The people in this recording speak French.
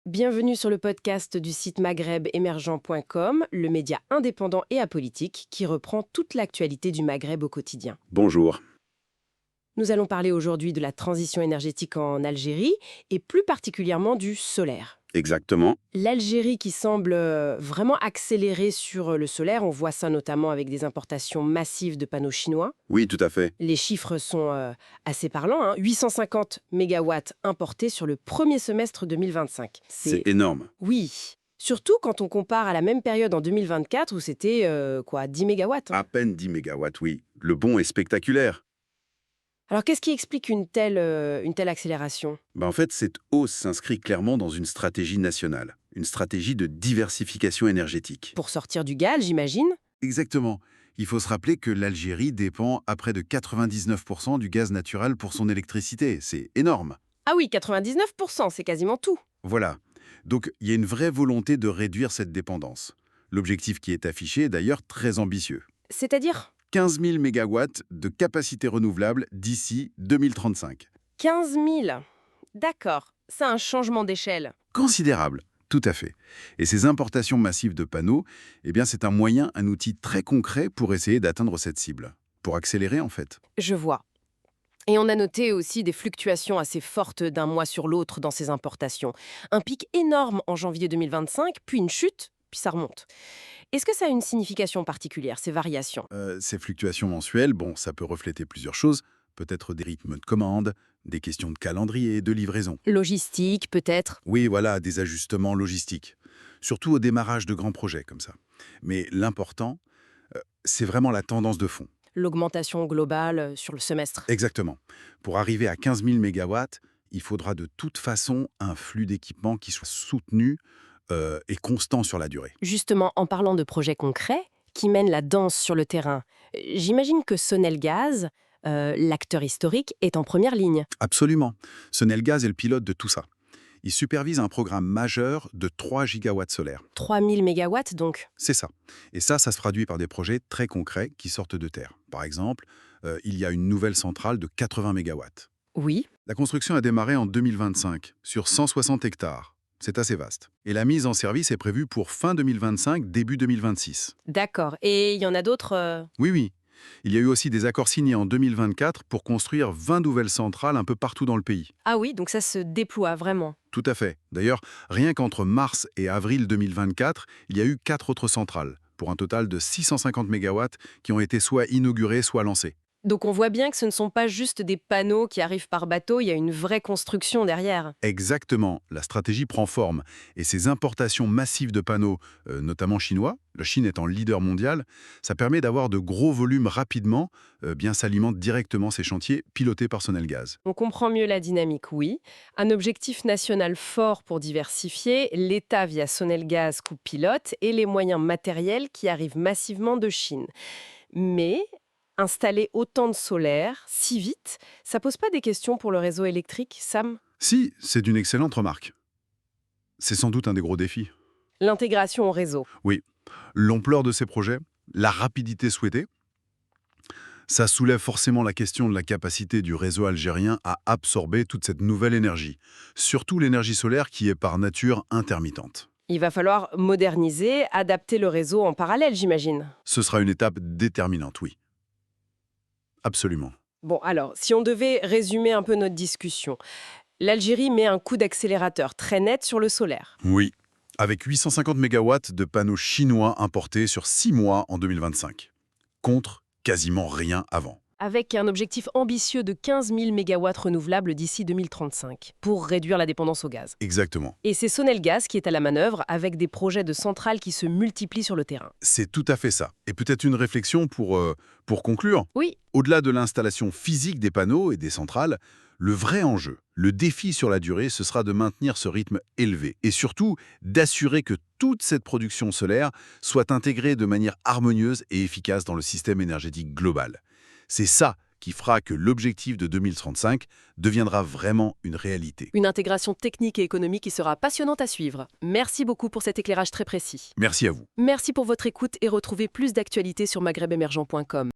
Bienvenue sur le podcast du site maghrebemergent.com, le média indépendant et apolitique qui reprend toute l'actualité du Maghreb au quotidien. Bonjour. Nous allons parler aujourd'hui de la transition énergétique en Algérie et plus particulièrement du solaire. Exactement. L'Algérie qui semble vraiment accélérer sur le solaire, on voit ça notamment avec des importations massives de panneaux chinois. Oui, tout à fait. Les chiffres sont assez parlants, hein. 850 mégawatts importés sur le premier semestre 2025. C'est énorme. Oui, surtout quand on compare à la même période en 2024 où c'était 10 mégawatts. À peine 10 mégawatts, oui. Le bond est spectaculaire. Alors qu'est-ce qui explique une telle accélération? En fait, cette hausse s'inscrit clairement dans une stratégie nationale, une stratégie de diversification énergétique. Pour sortir du gaz, j'imagine? Exactement. Il faut se rappeler que l'Algérie dépend à près de 99% du gaz naturel pour son électricité. C'est énorme. Ah oui, 99%, c'est quasiment tout. Voilà. Donc, il y a une vraie volonté de réduire cette dépendance. L'objectif qui est affiché est d'ailleurs très ambitieux. C'est-à-dire 15 000 mégawatts de capacité renouvelable d'ici 2035. 15 000. D'accord, c'est un changement d'échelle. Considérable, tout à fait. Et ces importations massives de panneaux, c'est un moyen, un outil très concret pour essayer d'atteindre cette cible. Pour accélérer, en fait. Je vois. Et on a noté aussi des fluctuations assez fortes d'un mois sur l'autre dans ces importations. Un pic énorme en janvier 2025, puis une chute, puis ça remonte. Est-ce que ça a une signification particulière, ces variations? Ces fluctuations mensuelles, ça peut refléter plusieurs choses. Peut-être des rythmes de commande, des questions de calendrier, de livraison. Logistique, peut-être? Oui, voilà, des ajustements logistiques. Surtout au démarrage de grands projets comme ça. Mais l'important, c'est vraiment la tendance de fond. L'augmentation globale sur le semestre. Exactement. Pour arriver à 15 000 mégawatts, il faudra de toute façon un flux d'équipements qui soit soutenu et constant sur la durée. Justement, en parlant de projets concrets qui mènent la danse sur le terrain, j'imagine que Sonelgaz, l'acteur historique, est en première ligne. Absolument. Sonelgaz est le pilote de tout ça. Il supervise un programme majeur de 3 gigawatts solaires. 3000 mégawatts donc. C'est ça. Et ça se traduit par des projets très concrets qui sortent de terre. Par exemple, il y a une nouvelle centrale de 80 mégawatts. Oui. La construction a démarré en 2025 sur 160 hectares. C'est assez vaste. Et la mise en service est prévue pour fin 2025, début 2026. D'accord. Et il y en a d'autres Oui. Il y a eu aussi des accords signés en 2024 pour construire 20 nouvelles centrales un peu partout dans le pays. Ah oui, donc ça se déploie vraiment. Tout à fait. D'ailleurs, rien qu'entre mars et avril 2024, il y a eu 4 autres centrales, pour un total de 650 mégawatts qui ont été soit inaugurées, soit lancées. Donc on voit bien que ce ne sont pas juste des panneaux qui arrivent par bateau, il y a une vraie construction derrière. Exactement, la stratégie prend forme. Et ces importations massives de panneaux, notamment chinois, la Chine étant leader mondial, ça permet d'avoir de gros volumes rapidement, ça alimente directement ces chantiers pilotés par Sonelgaz. On comprend mieux la dynamique, oui. Un objectif national fort pour diversifier, l'État via Sonelgaz coupe pilote et les moyens matériels qui arrivent massivement de Chine. Mais installer autant de solaire si vite, ça pose pas des questions pour le réseau électrique, Sam? Si, c'est une excellente remarque. C'est sans doute un des gros défis. L'intégration au réseau. Oui, l'ampleur de ces projets, la rapidité souhaitée, ça soulève forcément la question de la capacité du réseau algérien à absorber toute cette nouvelle énergie, surtout l'énergie solaire qui est par nature intermittente. Il va falloir moderniser, adapter le réseau en parallèle, j'imagine. Ce sera une étape déterminante, oui. Absolument. Bon, alors, si on devait résumer un peu notre discussion, l'Algérie met un coup d'accélérateur très net sur le solaire. Oui, avec 850 mégawatts de panneaux chinois importés sur 6 mois en 2025, contre quasiment rien avant. Avec un objectif ambitieux de 15 000 mégawatts renouvelables d'ici 2035, pour réduire la dépendance au gaz. Exactement. Et c'est Sonelgaz qui est à la manœuvre, avec des projets de centrales qui se multiplient sur le terrain. C'est tout à fait ça. Et peut-être une réflexion pour conclure. Oui. Au-delà de l'installation physique des panneaux et des centrales, le vrai enjeu, le défi sur la durée, ce sera de maintenir ce rythme élevé et surtout d'assurer que toute cette production solaire soit intégrée de manière harmonieuse et efficace dans le système énergétique global. C'est ça qui fera que l'objectif de 2035 deviendra vraiment une réalité. Une intégration technique et économique qui sera passionnante à suivre. Merci beaucoup pour cet éclairage très précis. Merci à vous. Merci pour votre écoute et retrouvez plus d'actualités sur maghrebemergent.com.